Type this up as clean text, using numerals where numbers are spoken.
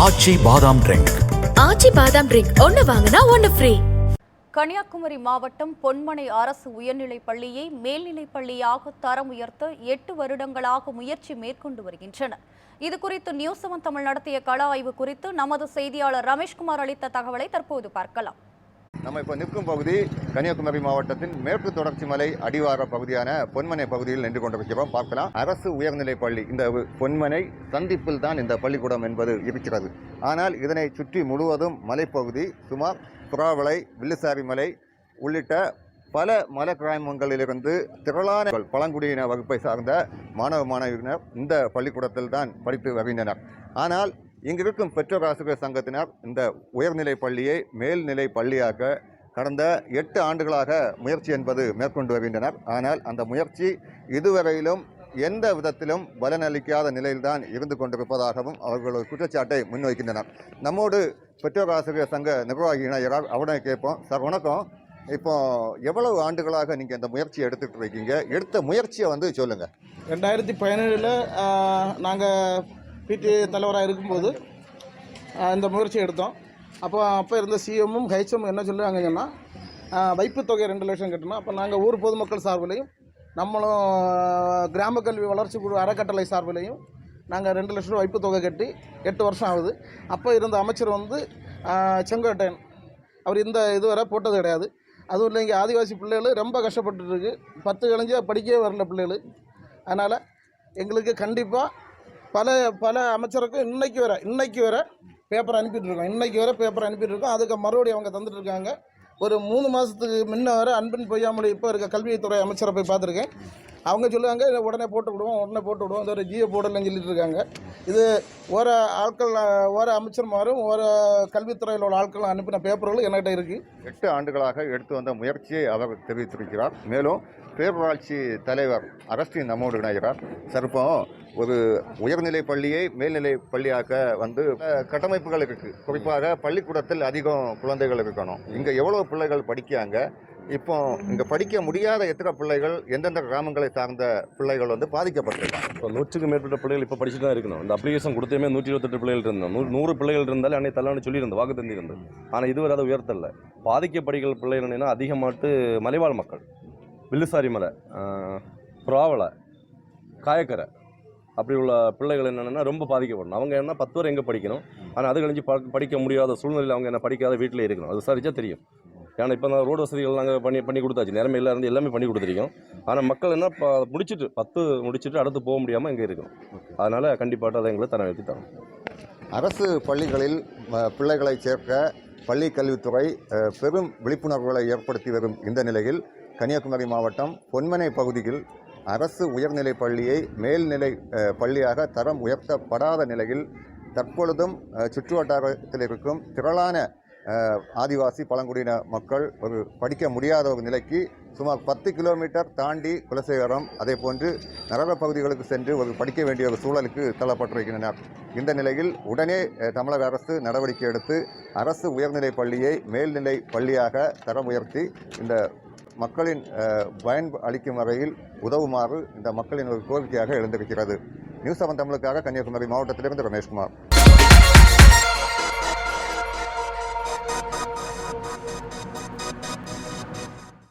ஆச்சி பாதாம் ட்ரிங்க். ஆச்சி பாதாம் ட்ரிங்க் ஒன்னு வாங்கினா ஒன்னு ஃப்ரீ. கன்னியாகுமரி மாவட்டம் பொன்மனை அரசு உயர்நிலைப் பள்ளியை மேல்நிலைப் பள்ளியாக தரம் உயர்த்த 8 வருடங்களாக முயற்சி மேற்கொண்டு வருகின்றனர். இதுகுறித்து நியூஸ் 7 தமிழ் நடத்திய கள ஆய்வு குறித்து நமது செய்தியாளர் ரமேஷ்குமார் அளித்த தகவலை தற்போது பார்க்கலாம். நம்ம இப்போ நிற்கும் பகுதி கன்னியாகுமரி மாவட்டத்தின் மேற்கு தொடர்ச்சி மலை அடிவார பகுதியான பொன்மனை பகுதியில் நின்று கொண்டிருக்கிறோம். பார்க்கலாம், அரசு உயர்நிலைப் பள்ளி இந்த பொன்மனை சந்திப்பில் தான் இந்த பள்ளிக்கூடம் என்பது இருக்கிறது. ஆனால் இதனை சுற்றி முழுவதும் மலைப்பகுதி, சுமார் புறாவளை, வில்லுசாரி மலை உள்ளிட்ட பல மலை கிராமங்களிலிருந்து திரளான பழங்குடியின வகுப்பை சார்ந்த மாணவ மாணவியினர் இந்த பள்ளிக்கூடத்தில் தான் படித்து வருகின்றனர். ஆனால் இங்கிருக்கும் பெற்றோர் ஆசிரியர் சங்கத்தினர் இந்த உயர்நிலை பள்ளியை மேல்நிலை பள்ளியாக்க கடந்த 8 ஆண்டுகளாக முயற்சி என்பது மேற்கொண்டு வருகின்றனர். ஆனால் அந்த முயற்சி இதுவரையிலும் எந்த விதத்திலும் பலனளிக்காத நிலையில்தான் இருந்து கொண்டிருப்பதாகவும் அவர்கள் ஒரு குற்றச்சாட்டை முன்வைக்கின்றனர். நம்மோடு பெற்றோர் ஆசிரியர் சங்க நிர்வாகி இணையரால் அவனை கேட்போம். சார் வணக்கம். இப்போ எவ்வளவு ஆண்டுகளாக நீங்கள் இந்த முயற்சியை எடுத்துகிட்டு இருக்கீங்க? எடுத்த முயற்சியை சொல்லுங்கள். 2017 நாங்கள் பிடி தலைவராக இருக்கும்போது இந்த முயற்சி எடுத்தோம். அப்போ இருந்த சிஎம்மும் ஹெச்எம் என்ன சொல்லுவாங்க சொன்னால், வைப்பு தொகை 2 லட்சம் கட்டணும். அப்போ நாங்கள் ஊர் பொதுமக்கள் சார்பிலையும் நம்மளும் கிராம கல்வி வளர்ச்சி குழு அறக்கட்டளை சார்பிலையும் நாங்கள் 2 லட்சம் ரூபா வைப்பு தொகை கட்டி 8 வருஷம் ஆகுது. அப்போ இருந்த அமைச்சர் செங்கோட்டையன், அவர் இதுவரை போட்டது கிடையாது. அதுவும் இல்லை, இங்கே ஆதிவாசி பிள்ளைகள் ரொம்ப கஷ்டப்பட்டுருக்கு. 10 கழிஞ்சு படிக்கவே வரல பிள்ளைகள். அதனால் எங்களுக்கு கண்டிப்பாக பல அமைச்சருக்கு இன்னைக்கு வர பேப்பர் அனுப்பிட்டுருக்கோம். அதுக்கு மறுபடியும் அவங்க தந்துட்டுருக்காங்க. ஒரு 3 மாதத்துக்கு முன்ன வர அன்பின் பொய்யாமொழி இப்போ இருக்க கல்வித்துறை அமைச்சரை போய் பார்த்துருக்கேன். அவங்க சொல்லுவாங்க, இதை உடனே போட்டு விடுவோம் இது ஒரு ஜியோ போடலன்னு சொல்லிட்டு இருக்காங்க. இது ஓர அமைச்சர்மாரும் கல்வித்துறையில் உள்ள ஆட்கள் அனுப்பின பேப்பர்களும் என்கிட்ட இருக்குது. 8 ஆண்டுகளாக எடுத்து வந்த முயற்சியை அவர் தெரிவித்திருக்கிறார். மேலும் பேரூராட்சி தலைவர் அகஸ்டின் நம்மோடு இணைகிறார். இப்போ ஒரு உயர்நிலை பள்ளியை மேல்நிலை பள்ளியாக்க கட்டமைப்புகள் இருக்குது. குறிப்பாக பள்ளிக்கூடத்தில் அதிகம் குழந்தைகள் இருக்கணும். இங்கே எவ்வளோ பிள்ளைகள் படிக்காங்க? இப்போ இங்கே படிக்க முடியாத எத்தனை பிள்ளைகள், எந்தெந்த கிராமங்களை சார்ந்த பிள்ளைகள் பாதிக்கப்பட்டிருக்காங்க? இப்போ 100க்கும் மேற்பட்ட பிள்ளைகள் இப்போ படிச்சுட்டு தான் இருக்கணும். இந்த அப்ளிகேஷன் கொடுத்தமே 128 பிள்ளைகள் இருந்தோம். 100 பிள்ளைகள் இருந்தாலே அன்னைக்கு தள்ளான்னு சொல்லியிருந்தோம், வாக்கு தந்திருந்தது. ஆனால் இதுவரை அதை உயர்த்தலை. பாதிக்கப்படுகிற பிள்ளைகள் என்னென்னா அதிகமாட்டு மலைவாழ் மக்கள், வில்லுசாரி மலை, புறாவளை, காயக்கரை அப்படி உள்ள பிள்ளைகள் என்னென்னா ரொம்ப பாதிக்கப்படணும். அவங்க என்ன 10 வரை எங்கே படிக்கணும், ஆனால் அது கழிஞ்சு படிக்க முடியாத சூழ்நிலையில் அவங்க என்ன படிக்காத வீட்டிலே இருக்கணும். அது விசாரிச்சா தெரியும். ஏன்னா இப்போ நான் ரோடு வசதிகள் நாங்கள் பண்ணி கொடுத்தாச்சு, நேரமையில் இருந்து எல்லாமே பண்ணி கொடுத்துருக்கோம். ஆனால் மக்கள் என்ன முடிச்சுட்டு 10 முடிச்சுட்டு அடுத்து போக முடியாமல் இங்கே இருக்கணும். அதனால் கண்டிப்பாக அதை எங்களை தர வைத்து தரும். அரசு பள்ளிகளில் பிள்ளைகளை சேர்க்க பள்ளி கல்வித்துறை பெரும் விழிப்புணர்வுகளை ஏற்படுத்தி வரும் இந்த நிலையில் கன்னியாகுமரி மாவட்டம் பொன்மனை பகுதியில் அரசு உயர்நிலை பள்ளியை மேல்நிலை பள்ளியாக தரம் உயர்த்தப்படாத நிலையில் தற்பொழுதும் சுற்றுவட்டாரத்தில் இருக்கும் திரளான ஆதிவாசி பழங்குடியின மக்கள் படிக்க முடியாத ஒரு நிலைக்கு சுமார் 10 கிலோமீட்டர் தாண்டி குலசேகரம், அதே போன்று நகர பகுதிகளுக்கு சென்று படிக்க வேண்டிய ஒரு சூழலுக்கு தள்ளப்பட்டிருக்கின்றனர். இந்த நிலையில் உடனே தமிழக அரசு நடவடிக்கை எடுத்து அரசு உயர்நிலை பள்ளியை மேல்நிலை பள்ளியாக தரம் உயர்த்தி இந்த மக்களின் பயன் அளிக்கும் வகையில் உதவுமாறு இந்த மக்களின் ஒரு கோரிக்கையாக எழுந்திருக்கிறது. நியூஸ் 7 தமிழுக்காக கன்னியாகுமரி மாவட்டத்திலிருந்து ரமேஷ்குமார்.